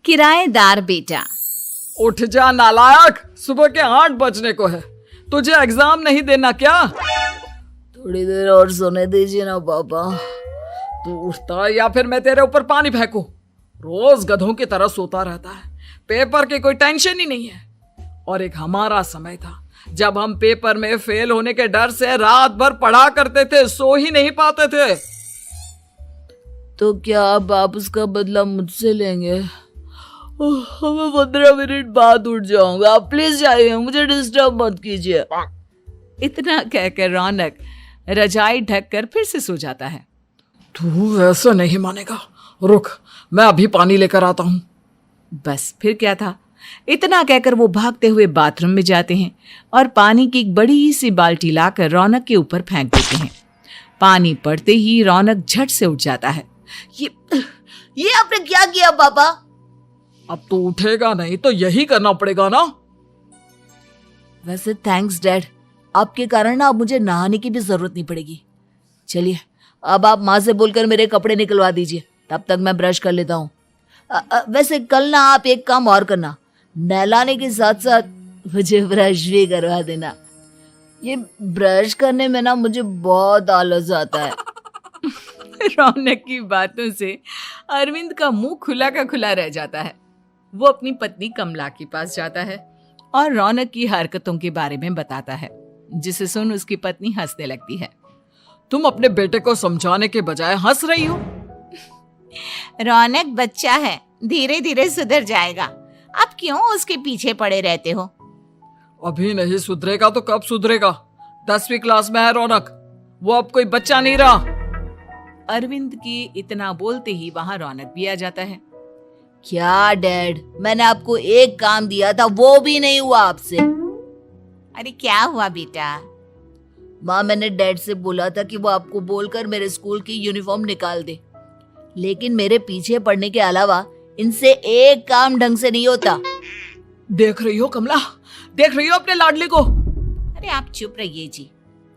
किराएदार बेटा। उठ जा नालायक, सुबह के 8 बजने को है। तुझे एग्जाम नहीं देना क्या? थोड़ी देर और सोने दीजिए ना पापा। तू उठता या फिर मैं तेरे ऊपर पानी फेंकूं? रोज गधों की तरह सोता रहता है, पेपर की कोई टेंशन ही नहीं है। और एक हमारा समय था जब हम पेपर में फेल होने के डर से रात भर पढ़ा करते थे, सो ही नहीं पाते थे। तो क्या अब आप उसका बदला मुझसे लेंगे? मैं 15 मिनट बाद उठ जाऊंगा, आप प्लीज जाइए, मुझे डिस्टर्ब मत कीजिए। इतना कहकर रौनक रजाई ढककर फिर से सो जाता है। तू ऐसा नहीं मानेगा, रुक मैं अभी पानी लेकर आता हूं। बस फिर क्या था, इतना कहकर वो भागते हुए बाथरूम में जाते हैं और पानी की एक बड़ी सी बाल्टी लाकर रौनक के ऊपर फेंक देते हैं। पानी पड़ते ही रौनक झट से उठ जाता है। ये आपने क्या किया पापा? अब तो उठेगा नहीं तो यही करना पड़ेगा ना। वैसे थैंक्स डैड, आपके कारण ना अब मुझे नहाने की भी जरूरत नहीं पड़ेगी। चलिए अब आप माँ से बोलकर मेरे कपड़े निकलवा दीजिए, तब तक मैं ब्रश कर लेता हूँ। वैसे कल ना आप एक काम और करना, नहलाने के साथ साथ मुझे ब्रश भी करवा देना। ये ब्रश करने में ना मुझे बहुत आलस आता है। रौनक की बातों से अरविंद का मुंह खुला का खुला रह जाता है। वो अपनी पत्नी कमला के पास जाता है और रौनक की हरकतों के बारे में बताता है, जिसे सुन उसकी पत्नी हंसने लगती है। तुम अपने बेटे को समझाने के बजाय हंस रही हो। रौनक बच्चा है, धीरे धीरे सुधर जाएगा, आप क्यों उसके पीछे पड़े रहते हो? अभी नहीं सुधरेगा तो कब सुधरेगा? 10वीं क्लास में है रौनक, वो अब कोई बच्चा नहीं रहा। अरविंद की इतना बोलते ही वहां रौनक भी आ जाता है। क्या डैड, मैंने आपको एक काम दिया था, वो भी नहीं हुआ आपसे। अरे क्या हुआ बेटा? माँ, मैंने डैड से बोला था कि वो आपको बोलकर मेरे स्कूल की यूनिफॉर्म निकाल दे, लेकिन मेरे पीछे पड़ने के अलावा इनसे एक काम ढंग से नहीं होता। देख रही हो कमला, देख रही हो अपने लाडले को? अरे आप चुप रहिए जी।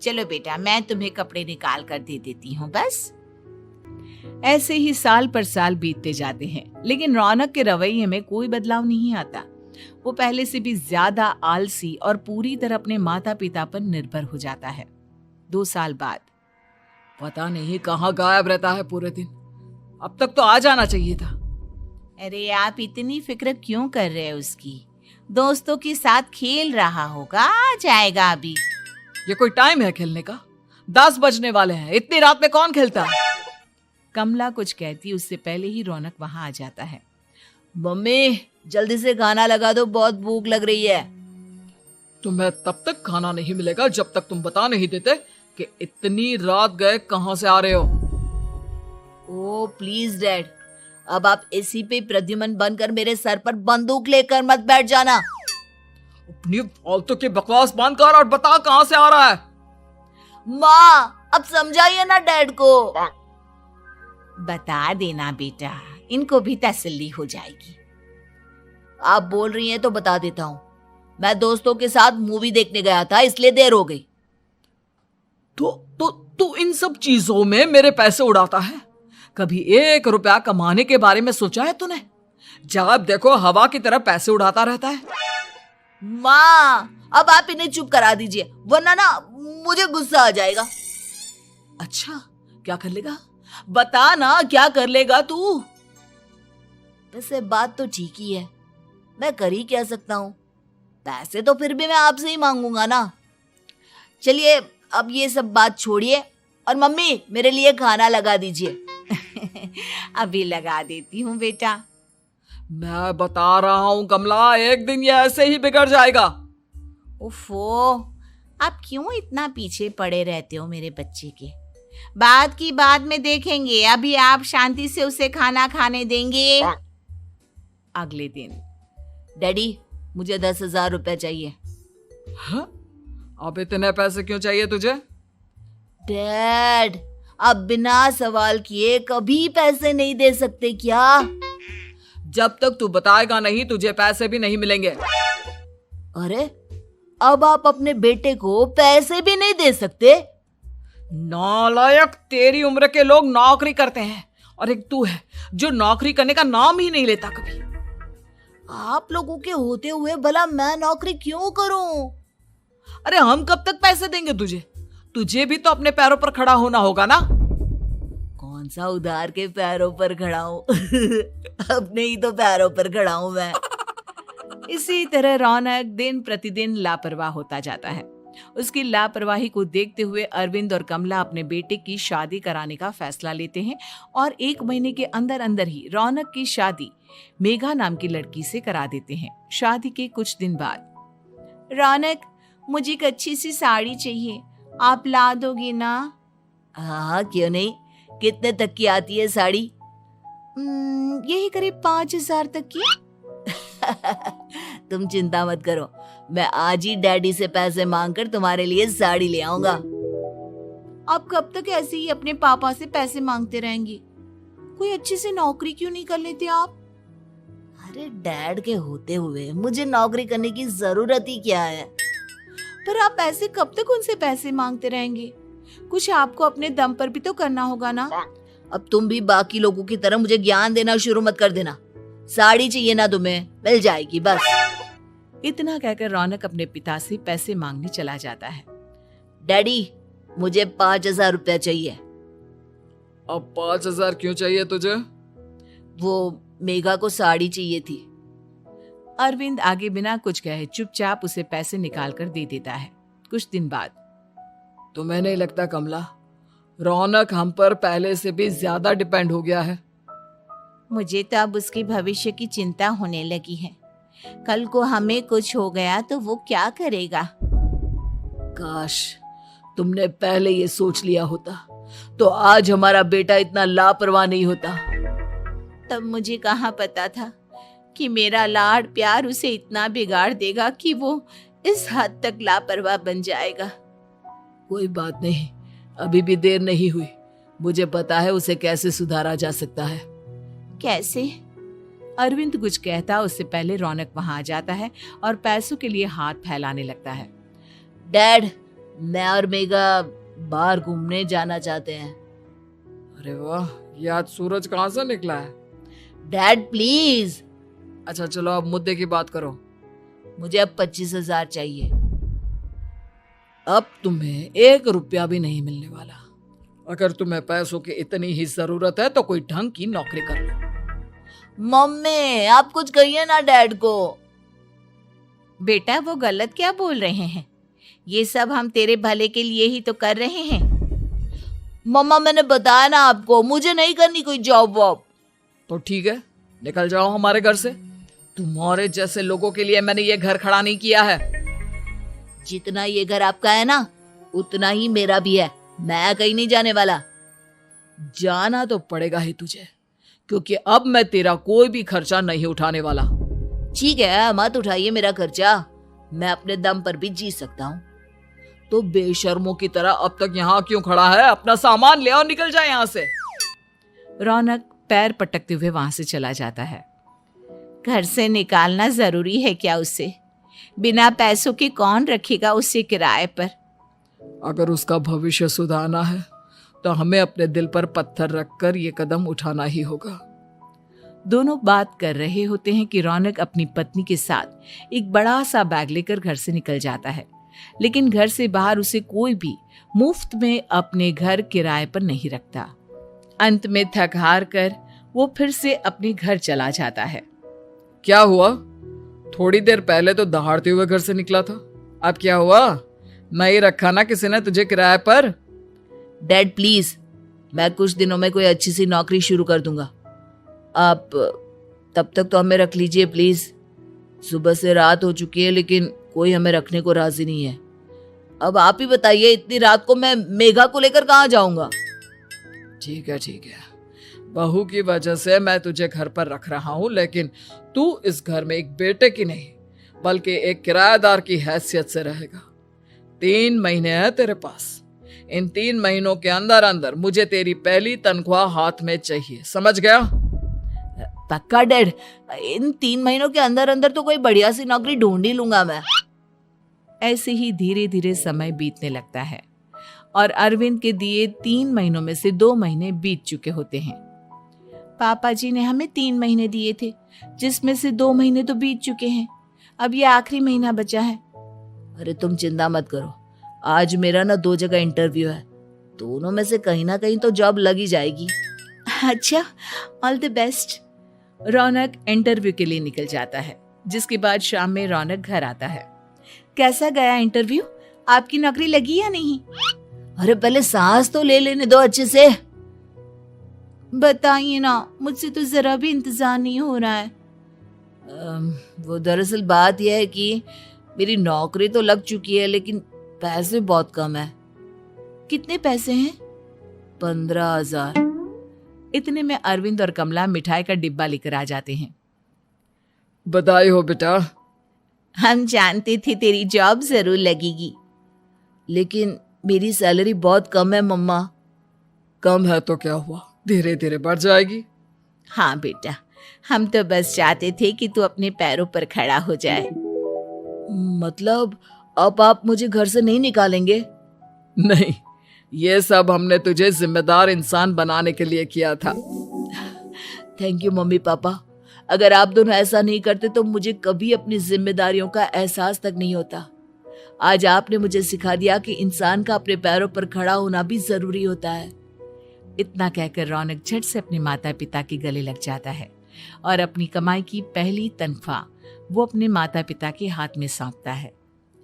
चलो बेटा, मैं तुम्हें कपड़े निकाल कर दे देती हूँ। बस ऐसे ही साल पर साल बीतते जाते हैं, लेकिन रौनक के रवैये में कोई बदलाव नहीं आता। वो पहले से भी ज्यादा आलसी और पूरी तरह अपने माता पिता पर निर्भर हो जाता है। 2 साल बाद पता नहीं कहाँ गायब रहता है पूरे दिन, अब तक तो आ जाना चाहिए था। अरे आप इतनी फिक्र क्यों कर रहे हैं उसकी? दोस्तों के साथ खेल रहा होगा, आ जाएगा अभी। ये कोई टाइम है खेलने का? 10 बजने वाले हैं, इतनी रात में कौन खेलता है? कमला कुछ कहती उससे पहले ही रौनक वहां आ जाता है। मम्मी जल्दी से खाना लगा दो, बहुत भूख लग रही है। तुम्हें तब तक खाना नहीं मिलेगा जब तक तुम बता नहीं देते कि इतनी रात गए कहां से आ रहे हो। ओ प्लीज डैड, अब आप एसी पे प्रद्युमन बनकर मेरे सर पर बंदूक लेकर मत बैठ जाना। अपनी फालतू की बकवास बंद कर और बता कहां से आ रहा है। माँ अब समझाइए ना डैड को। बता देना बेटा, इनको भी तसल्ली हो जाएगी। आप बोल रही हैं तो बता देता हूँ, मैं दोस्तों के साथ मूवी देखने गया था, इसलिए देर हो गई। तो इन सब चीजों में मेरे पैसे उड़ाता है। कभी 1 रुपया कमाने के बारे में सोचा है तूने? जब देखो हवा की तरह पैसे उड़ाता रहता है। माँ अब आप इन्हें चुप करा दीजिए, वरना ना मुझे गुस्सा आ जाएगा। अच्छा क्या कर लेगा? बता ना क्या कर लेगा तू? वैसे बात तो ठीक ही है, मैं कर ही क्या सकता हूँ, पैसे तो फिर भी मैं आपसे ही मांगूंगा ना। चलिए अब ये सब बात छोड़िए और मम्मी मेरे लिए खाना लगा दीजिए। अभी लगा देती हूँ बेटा। मैं बता रहा हूँ कमला, एक दिन ये ऐसे ही बिगड़ जाएगा। ओफो, आप क्यों इतना पीछे पड़े रहते हो मेरे बच्चे के? बात की बाद में देखेंगे, अभी आप शांति से उसे खाना खाने देंगे। अगले दिन डैडी मुझे 10,000 रुपए चाहिए। हाँ? अब इतने पैसे क्यों चाहिए तुझे? डैड आप बिना सवाल किए कभी पैसे नहीं दे सकते क्या? जब तक तू बताएगा नहीं तुझे पैसे भी नहीं मिलेंगे। अरे अब आप अपने बेटे को पैसे भी नहीं दे सकते? नालायक, तेरी उम्र के लोग नौकरी करते हैं और एक तू है जो नौकरी करने का नाम ही नहीं लेता कभी। आप लोगों के होते हुए भला मैं नौकरी क्यों करूं? अरे हम कब तक पैसे देंगे तुझे? तुझे भी तो अपने पैरों पर खड़ा होना होगा ना। कौन सा उधार के पैरों पर खड़ा हूं? अपने ही तो पैरों पर खड़ा हूं मैं। इसी तरह रौनक दिन प्रतिदिन लापरवाह होता जाता है। उसकी लापरवाही को देखते हुए अरविंद और कमला अपने बेटे की शादी कराने का फैसला लेते हैं और 1 महीने के अंदर अंदर ही रौनक की शादी मेघा नाम की लड़की से करा देते हैं। शादी के कुछ दिन बाद, रौनक, मुझे एक अच्छी सी साड़ी चाहिए, आप ला दोगी ना? हाँ, क्यों नहीं। कितने तक की आती है साड़ी? यही करीब 5,000 तक की। तुम चिंता मत करो, मैं आज ही डैडी से पैसे मांगकर तुम्हारे लिए साड़ी ले आऊंगा। आप कब तक ऐसे ही अपने पापा से पैसे मांगते रहेंगी? कोई अच्छी सी नौकरी क्यों नहीं कर लेते आप? अरे डैड के होते हुए मुझे नौकरी करने की जरूरत ही क्या है? पर आप ऐसे कब तक उनसे पैसे मांगते रहेंगे? कुछ आपको अपने दम पर भी तो करना होगा ना। अब तुम भी बाकी लोगों की तरह मुझे ज्ञान देना शुरू मत कर देना। साड़ी चाहिए ना तुम्हें, मिल जाएगी बस। इतना कहकर रौनक अपने पिता से पैसे मांगने चला जाता है। डैडी, मुझे 5,000 रुपया चाहिए। अब 5,000 क्यों चाहिए तुझे? वो मेघा को साड़ी चाहिए थी। अरविंद आगे बिना कुछ कहे चुपचाप उसे पैसे निकाल कर दे देता है। कुछ दिन बाद, तुम्हें नहीं लगता कमला, रौनक हम पर पहले से भी ज्यादा डिपेंड हो गया है? मुझे तो अब उसके भविष्य की चिंता होने लगी है। कल को हमें कुछ हो गया तो वो क्या करेगा? काश तुमने पहले ये सोच लिया होता तो आज हमारा बेटा इतना लापरवाह नहीं होता। तब मुझे कहाँ पता था कि मेरा लाड प्यार उसे इतना बिगाड़ देगा कि वो इस हद तक लापरवाह बन जाएगा। कोई बात नहीं, अभी भी देर नहीं हुई। मुझे पता है उसे कैसे सुधारा जा सकता है। कैसे? अरविंद कुछ कहता उससे पहले रौनक वहां आ जाता है और पैसों के लिए हाथ फैलाने लगता है। डैड, मैं और मेघा बाहर घूमने जाना चाहते हैं। अरे वाह, ये आज सूरज कहाँ से निकला है? Dad please. अच्छा चलो अब मुद्दे की बात करो। मुझे अब 25,000 चाहिए। अब तुम्हें 1 रुपया भी नहीं मिलने वाला। अगर तुम्हें पैसों की इतनी ही जरूरत है तो कोई ढंग की नौकरी कर लो। मम्मी, आप कुछ कहिए ना डैड को। बेटा, वो गलत क्या बोल रहे हैं? ये सब हम तेरे भले के लिए ही तो कर रहे हैं। मम्मा, मैंने बताया ना आपको, मुझे नहीं करनी कोई जॉब वॉब। तो ठीक है, निकल जाओ हमारे घर से। तुम्हारे जैसे लोगों के लिए मैंने ये घर खड़ा नहीं किया है। जितना ये घर आपका है ना, उतना ही मेरा भी है। मैं कहीं नहीं जाने वाला। जाना तो पड़ेगा ही तुझे, क्योंकि अब मैं तेरा कोई भी खर्चा नहीं उठाने वाला। ठीक है, मत उठाइए मेरा खर्चा, मैं अपने दम पर भी जी सकता हूँ। तो बेशर्मों की तरह अब तक यहाँ क्यों खड़ा है? अपना सामान ले और निकल जाए यहाँ से। रौनक पैर पटकते हुए वहां से चला जाता है। घर से निकालना जरूरी है क्या उसे? बिना पैसों के कौन रखेगा उसे किराए पर? अगर उसका भविष्य सुधारना है तो हमें अपने दिल पर पत्थर रखकर ये कदम उठाना ही होगा। दोनों बात कर रहे होते हैं कि रौनक अपनी पत्नी के साथ एक बड़ा सा बैग लेकर घर से निकल जाता है, लेकिन घर से बाहर उसे कोई भी मुफ्त में अपने घर किराए पर नहीं रखता। अंत में थक हार कर वो फिर से अपने घर चला जाता है। क्या हुआ? थोड़ी देर पहले तो दहाड़ते हुए घर से निकला था, अब क्या हुआ? नहीं रखा ना किसी ने तुझे किराए पर? डैड प्लीज, मैं कुछ दिनों में कोई अच्छी सी नौकरी शुरू कर दूंगा। आप तब तक तो हमें रख लीजिए प्लीज। सुबह से रात हो चुकी है लेकिन कोई हमें रखने को राजी नहीं है। अब आप ही बताइए, इतनी रात को मैं मेघा को लेकर कहाँ जाऊंगा? ठीक है, बहू की वजह से मैं तुझे घर पर रख रहा हूँ, लेकिन तू इस घर में एक बेटे की नहीं बल्कि एक किराएदार की हैसियत से रहेगा। 3 महीने हैं तेरे पास। इन 3 महीनों के अंदर अंदर मुझे तेरी पहली तनख्वाह हाथ में चाहिए, समझ गया? पक्का डैड, इन 3 महीनों के अंदर अंदर तो कोई बढ़िया सी नौकरी ढूंढ ही लूंगा मैं। ऐसे ही धीरे धीरे समय बीतने लगता है और अरविंद के दिए 3 महीनों में से 2 महीने बीत चुके होते हैं। पापा जी ने हमें 3 महीने दिए थे, जिसमें से 2 महीने तो बीत चुके हैं। अब ये आखिरी महीना बचा है। अरे तुम चिंता मत करो, आज मेरा ना 2 जगह इंटरव्यू है, दोनों में से कहीं ना कहीं तो जॉब लग ही जाएगी। अच्छा, all the best. Raunak interview के लिए निकल जाता है, जिसके बाद शाम में रौनक घर आता है। कैसा गया इंटरव्यू? आपकी नौकरी लगी या नहीं? अरे पहले सांस तो ले लेने दो अच्छे से। बताइए ना, मुझसे तो जरा भी इंतजार नहीं हो रहा है। वो दरअसल बात यह है कि मेरी नौकरी तो लग चुकी है, लेकिन पैसे बहुत कम है। कितने पैसे हैं? 15,000। इतने में अरविंद और कमला मिठाई का डिब्बा लेकर आ जाते हैं। बधाई हो बेटा। हम जानते थे तेरी जॉब जरूर लगेगी। लेकिन मेरी सैलरी बहुत कम है मम्मा। कम है तो क्या हुआ, धीरे धीरे बढ़ जाएगी। हाँ बेटा, हम तो बस चाहते थे कि तू अपने पैरों पर खड़ा हो जाए। मतलब अब आप मुझे घर से नहीं निकालेंगे? नहीं, ये सब हमने तुझे जिम्मेदार इंसान बनाने के लिए किया था। Thank you mummy papa. अगर आप दोनों ऐसा नहीं करते तो मुझे कभी अपनी जिम्मेदारियों का एहसास तक नहीं होता। आज आपने मुझे सिखा दिया कि इंसान का अपने पैरों पर खड़ा होना भी जरूरी होता है। इतना कहकर रौनक झट से अपने माता पिता के गले लग जाता है और अपनी कमाई की पहली तनख्वाह वो अपने माता पिता के हाथ में सौंपता है।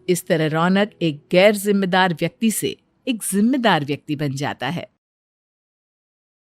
इस तरह रौनक एक गैर जिम्मेदार व्यक्ति से एक जिम्मेदार व्यक्ति बन जाता है।